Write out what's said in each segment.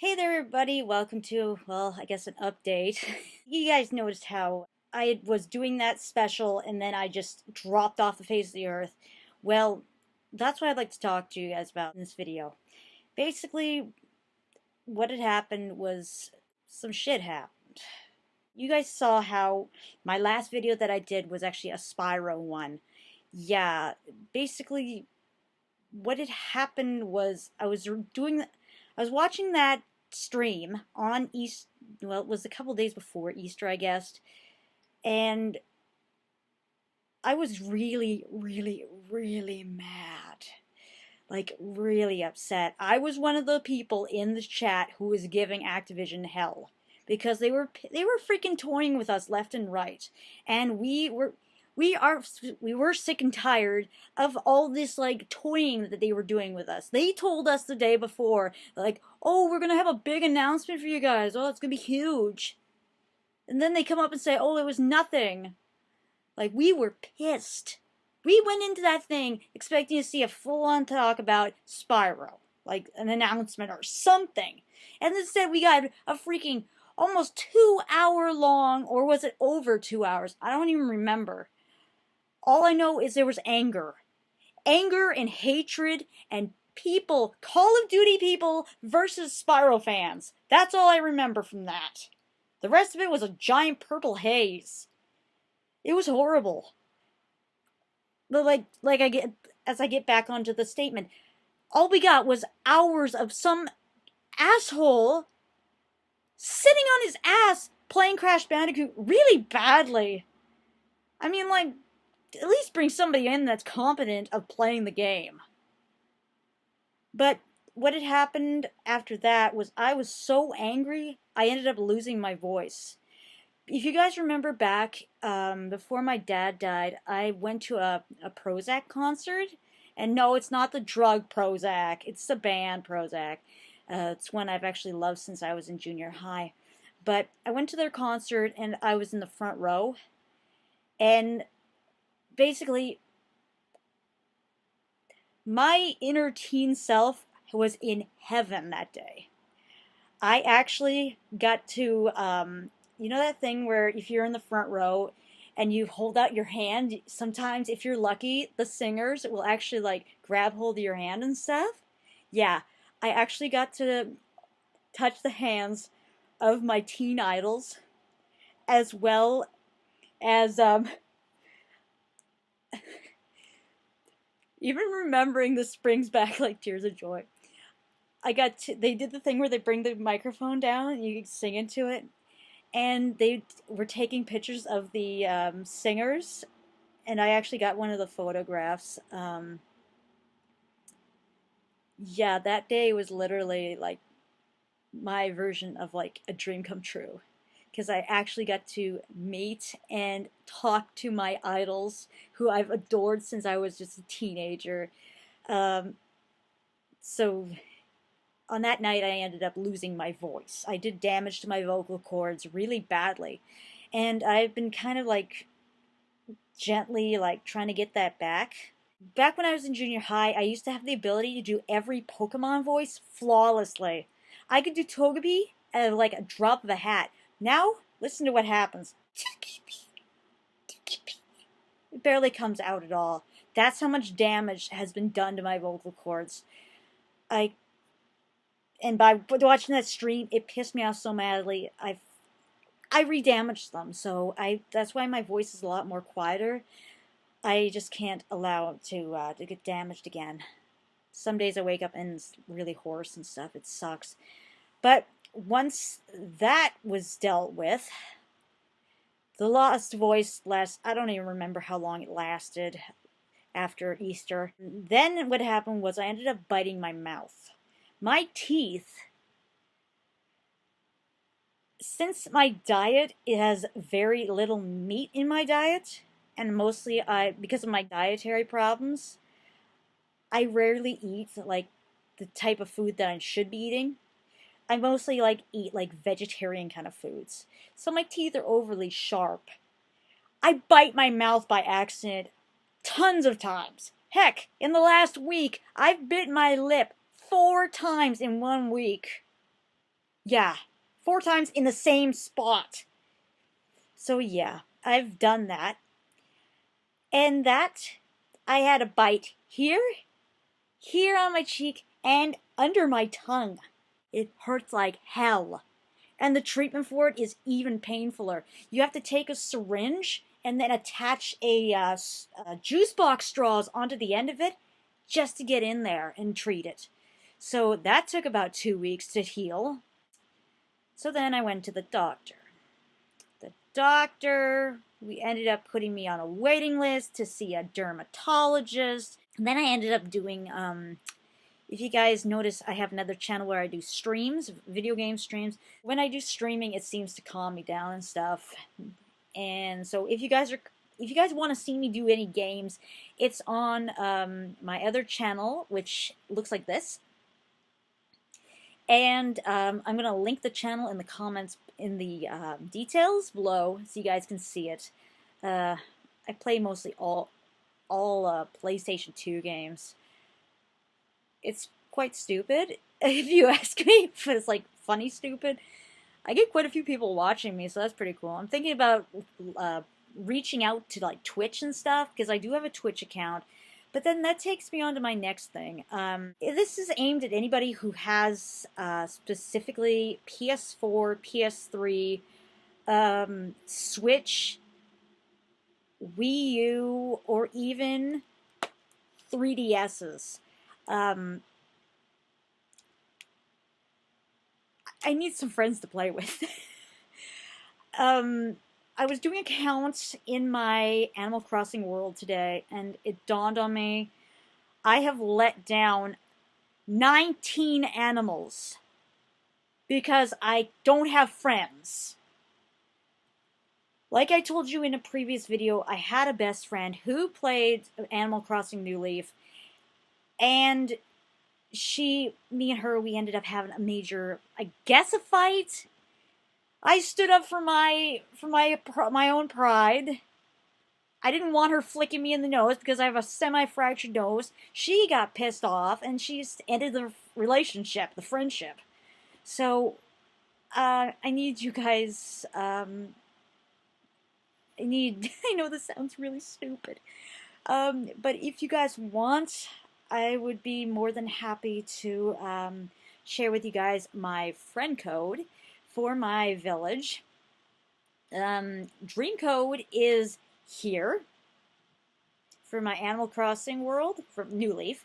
Hey there, everybody. Welcome to, well, I guess an update. You guys noticed how I was doing that special and then I just dropped off the face of the earth. Well, that's what I'd like to talk to you guys about in this video. Basically, what had happened was some shit happened. You guys saw how my last video that I did was actually a Spyro one. Yeah, basically, what had happened was I was watching that stream on well, it was a couple days before Easter, I guess, and I was really mad. Like, really upset. I was one of the people in the chat who was giving Activision hell because they were freaking toying with us left and right, and we were sick and tired of all this like toying that they were doing with us. They told us the day before, like, "Oh, we're gonna have a big announcement for you guys. Oh, it's gonna be huge," and then they come up and say, "Oh, it was nothing." Like, we were pissed. We went into that thing expecting to see a full-on talk about Spyro, like an announcement or something. And instead we got a freaking almost 2 hour long, or was it over 2 hours? I don't even remember. All I know is there was anger. Anger and hatred and people, Call of Duty people versus Spyro fans. That's all I remember from that. The rest of it was a giant purple haze. It was horrible. But like I get as I get back onto the statement, all we got was hours of some asshole sitting on his ass playing Crash Bandicoot really badly. I mean, like, at least bring somebody in that's competent of playing the game. But what had happened after that was I was so angry, I ended up losing my voice. If you guys remember back, before my dad died, I went to a Prozac concert. And no, it's not the drug Prozac. It's the band Prozac. It's one I've actually loved since I was in junior high. But I went to their concert and I was in the front row. And basically, my inner teen self was in heaven that day. I actually got to, you know that thing where if you're in the front row and you hold out your hand, sometimes if you're lucky, the singers will actually like grab hold of your hand and stuff? Yeah, I actually got to touch the hands of my teen idols as well as even remembering this brings back like tears of joy. They did the thing where they bring the microphone down and you sing into it, and they were taking pictures of the singers, and I actually got one of the photographs. Yeah, that day was literally like my version of like a dream come true, because I actually got to meet and talk to my idols who I've adored since I was just a teenager. Um, so on that night, I ended up losing my voice. I did damage to my vocal cords really badly, and I've been kind of like gently like trying to get that back. Back when I was in junior high, I used to have the ability to do every Pokemon voice flawlessly. I could do Togepi at like a drop of a hat. Now, listen to what happens. It barely comes out at all. That's how much damage has been done to my vocal cords. I and by watching that stream, it pissed me off so madly. I redamaged them, so that's why my voice is a lot more quieter. I just can't allow it to get damaged again. Some days I wake up and it's really hoarse and stuff. It sucks. But once that was dealt with, the lost voice I don't even remember how long it lasted after Easter. Then what happened was I ended up biting my mouth. My teeth, since my diet, it has very little meat in my diet, and mostly because of my dietary problems, I rarely eat like the type of food that I should be eating. I mostly like eat like vegetarian kind of foods. So my teeth are overly sharp. I bite my mouth by accident tons of times. Heck, in the last week, I've bit my lip 4 times in 1 week. Yeah, 4 times in the same spot. So yeah, I've done that. And that, I had a bite here, here on my cheek, and under my tongue. It hurts like hell. And the treatment for it is even painfuler. You have to take a syringe and then attach a juice box straws onto the end of it just to get in there and treat it. So that took about 2 weeks to heal. So then I went to the doctor. The doctor, we ended up putting me on a waiting list to see a dermatologist. And then I ended up doing, if you guys notice, I have another channel where I do streams, video game streams. When I do streaming, it seems to calm me down and stuff. And so if you guys want to see me do any games, it's on my other channel, which looks like this. And I'm going to link the channel in the comments, in the details below, so you guys can see it. I play mostly all PlayStation 2 games. It's quite stupid, if you ask me, but it's like funny stupid. I get quite a few people watching me, so that's pretty cool. I'm thinking about reaching out to like Twitch and stuff, because I do have a Twitch account. But then that takes me on to my next thing. This is aimed at anybody who has specifically PS4, PS3, Switch, Wii U, or even 3DSs. I need some friends to play with. I was doing accounts in my Animal Crossing world today, and it dawned on me, I have let down 19 animals because I don't have friends. Like I told you in a previous video, I had a best friend who played Animal Crossing New Leaf, and me and her, we ended up having a major, I guess, a fight. I stood up for my own pride. I didn't want her flicking me in the nose because I have a semi-fractured nose. She got pissed off, and she ended the relationship, the friendship. So, I need you guys, I know this sounds really stupid, but if you guys want, I would be more than happy to, share with you guys my friend code for my village. Dream code is here for my Animal Crossing world from New Leaf,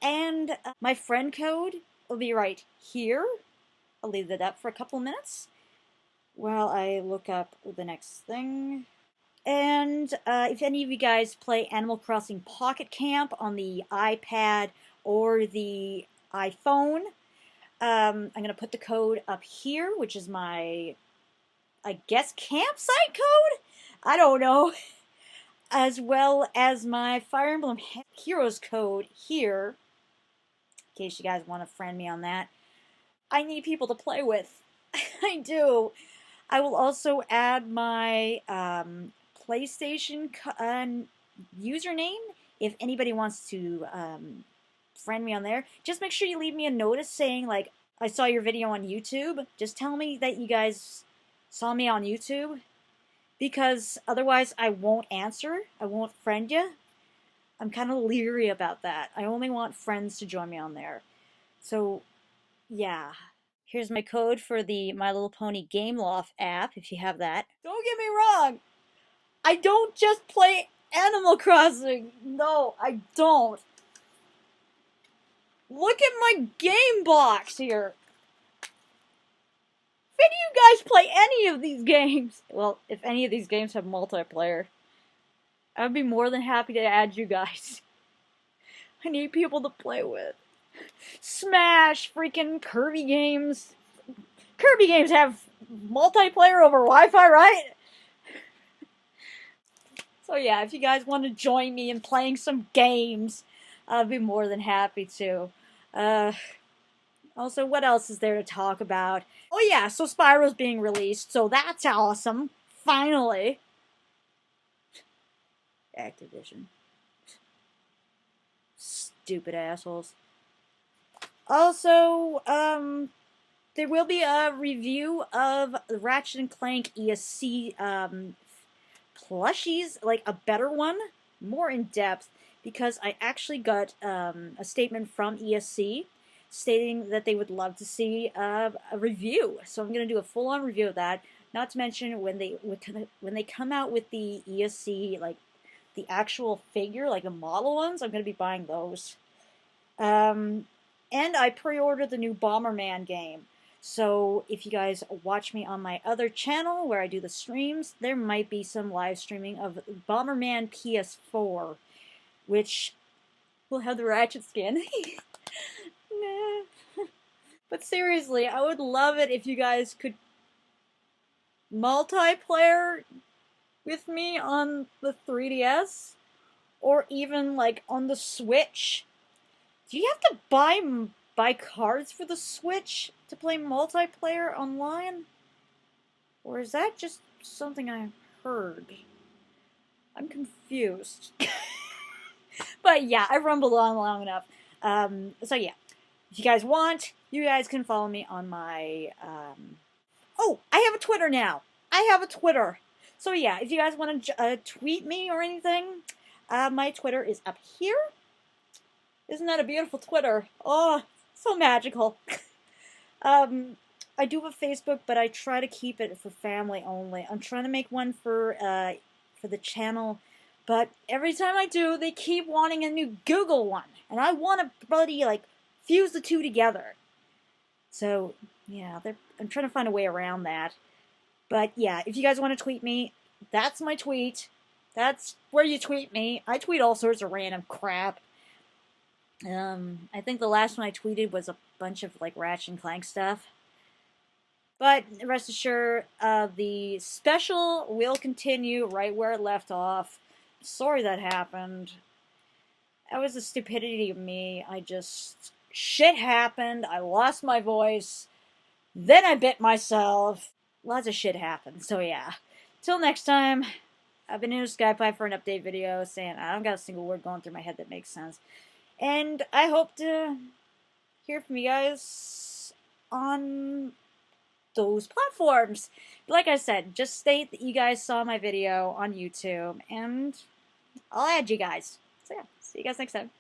and my friend code will be right here. I'll leave that up for a couple of minutes while I look up the next thing. And if any of you guys play Animal Crossing Pocket Camp on the iPad or the iPhone, I'm going to put the code up here, which is my, I guess, campsite code? I don't know. As well as my Fire Emblem Heroes code here, in case you guys want to friend me on that. I need people to play with. I do. I will also add my PlayStation username if anybody wants to friend me on there. Just make sure you leave me a notice saying, like, I saw your video on YouTube. Just tell me that you guys saw me on YouTube, because otherwise I won't answer. I won't friend you. I'm kind of leery about that. I only want friends to join me on there. So, yeah. Here's my code for the My Little Pony Game Loft app, if you have that. Don't get me wrong. I don't just play Animal Crossing. No, I don't. Look at my game box here. If any of you guys play any of these games, well, if any of these games have multiplayer, I'd be more than happy to add you guys. I need people to play with. Smash, freaking Kirby games. Kirby games have multiplayer over Wi-Fi, right? So yeah, if you guys want to join me in playing some games, I'll be more than happy to. Also, what else is there to talk about? Oh yeah, so Spyro's being released, so that's awesome. Finally. Activision. Stupid assholes. Also, There will be a review of Ratchet and Clank ESC plushies, like a better one, more in depth, because I actually got a statement from ESC stating that they would love to see a review. So I'm going to do a full-on review of that. Not to mention when they come out with the ESC, like the actual figure, like the model ones, I'm going to be buying those. And I pre-ordered the new Bomberman game. So if you guys watch me on my other channel where I do the streams, there might be some live streaming of Bomberman PS4, which will have the Ratchet skin. Nah. But seriously, I would love it if you guys could multiplayer with me on the 3DS, or even like on the Switch. Do you have to buy cards for the Switch to play multiplayer online? Or is that just something I heard? I'm confused. But yeah, I rumbled on long enough. So yeah, if you guys want, you guys can follow me on my... Oh, I have a Twitter now. I have a Twitter. So yeah, if you guys want to tweet me or anything, my Twitter is up here. Isn't that a beautiful Twitter? Oh, so magical. I do have a Facebook, but I try to keep it for family only. I'm trying to make one for the channel, but every time I do, they keep wanting a new Google one, and I want to bloody like fuse the two together. So yeah, I'm trying to find a way around that. But yeah, if you guys want to tweet me, that's my tweet. That's where you tweet me. I tweet all sorts of random crap. I think the last one I tweeted was a bunch of like Ratchet and Clank stuff. But rest assured, the special will continue right where it left off. Sorry that happened. That was the stupidity of me. Shit happened. I lost my voice. Then I bit myself. Lots of shit happened. So yeah. Till next time, I've been inuskypie for an update video saying I don't got a single word going through my head that makes sense. And I hope to hear from you guys on those platforms. Like I said, just state that you guys saw my video on YouTube, and I'll add you guys. So yeah, see you guys next time.